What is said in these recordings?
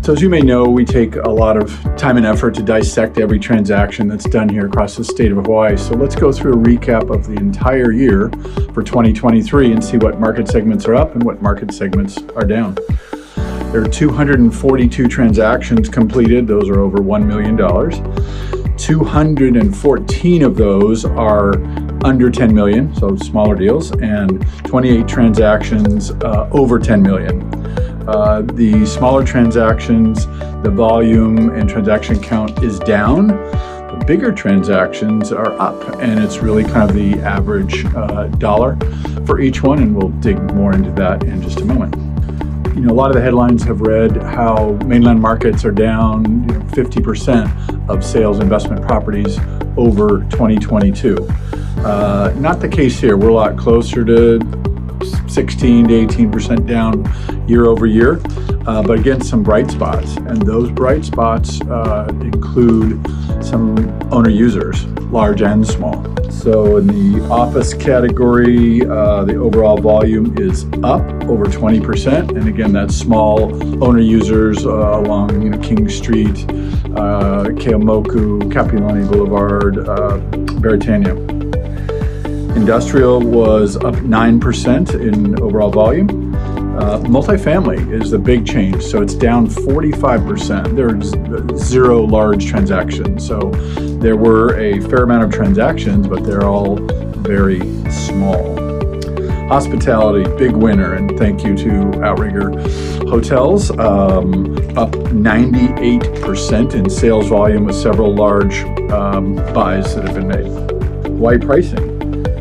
So as you may know, we take a lot of time and effort to dissect every transaction that's done here across the state of Hawaii. So let's go through a recap of the entire year for 2023 and see what market segments are up and what market segments are down. There are 242 transactions completed. Those are over $1 million. 214 of those are under 10 million, so smaller deals, and 28 transactions over 10 million. The smaller transactions, the volume and transaction count is down. The bigger transactions are up, and it's really kind of the average dollar for each one, and we'll dig more into that in just a moment. You know, a lot of the headlines have read how mainland markets are down 50% of sales investment properties over 2022. Not the case here. We're a lot closer to 16 to 18% down year over year, but again, some bright spots. And those bright spots include some owner users, large and small. So in the office category, the overall volume is up over 20%. And again, that's small owner users along King Street, Keomoku, Kapiolani Boulevard, Beretania. Industrial was up 9% in overall volume. Multifamily is the big change, so it's down 45%. There's zero large transactions, so there were a fair amount of transactions, but they're all very small. Hospitality, big winner, and thank you to Outrigger Hotels, up 98% in sales volume with several large buys that have been made. Hawaii pricing.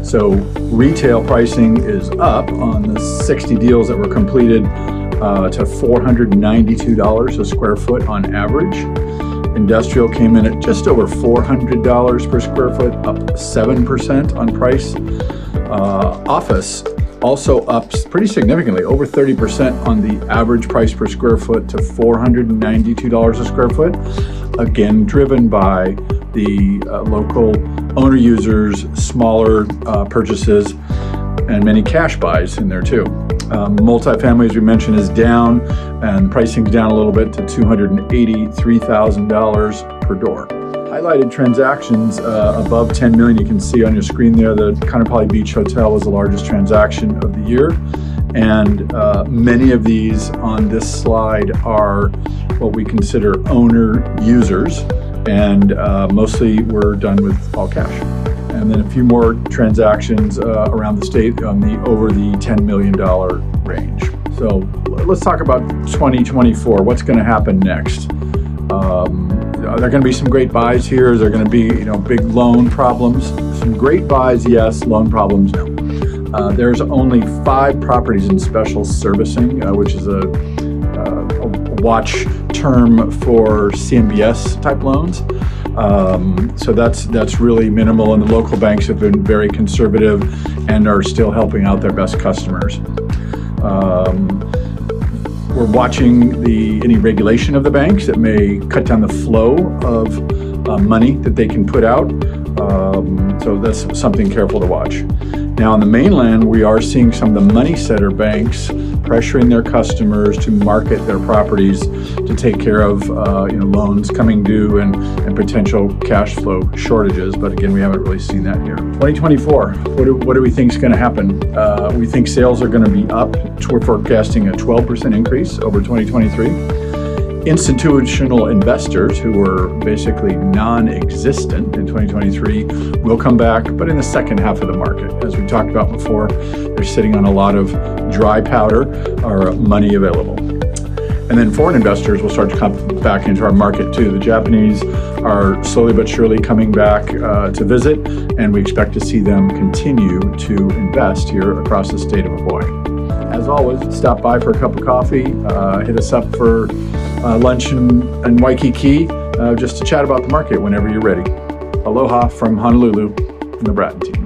So retail pricing is up on the 60 deals that were completed to $492 a square foot on average. Industrial came in at just over $400 per square foot, up 7% on price. Office also up pretty significantly, over 30% on the average price per square foot to $492 a square foot. Again, driven by the local owner users, smaller purchases, and many cash buys in there too. Multifamily, as we mentioned, is down, and pricing's down a little bit to $283,000 per door. Highlighted transactions above 10 million, you can see on your screen there, the Kaanapali Beach Hotel was the largest transaction of the year. And many of these on this slide are what we consider owner users, and mostly were done with all cash. And then a few more transactions around the state on the over the $10 million range. So let's talk about 2024. What's going to happen next? Are there going to be some great buys here? Is there going to be big loan problems? Some great buys, yes. Loan problems, no. There's only 5 properties in special servicing, which is a watch term for CMBS type loans. So that's really minimal, and the local banks have been very conservative and are still helping out their best customers. We're watching any regulation of the banks that may cut down the flow of money that they can put out. So that's something careful to watch. Now on the mainland, we are seeing some of the money setter banks pressuring their customers to market their properties to take care of loans coming due and potential cash flow shortages. But again, we haven't really seen that here. 2024, what do we think is going to happen? We think sales are going to be up. We're forecasting a 12% increase over 2023. Institutional investors, who were basically non-existent in 2023, will come back, but in the second half of the market. As we talked about before, they're sitting on a lot of dry powder or money available. And then foreign investors will start to come back into our market too. The Japanese are slowly but surely coming back to visit, and we expect to see them continue to invest here across the state of Hawaii. As always, stop by for a cup of coffee, hit us up for lunch in Waikiki, just to chat about the market whenever you're ready. Aloha from Honolulu, from the Bratton team.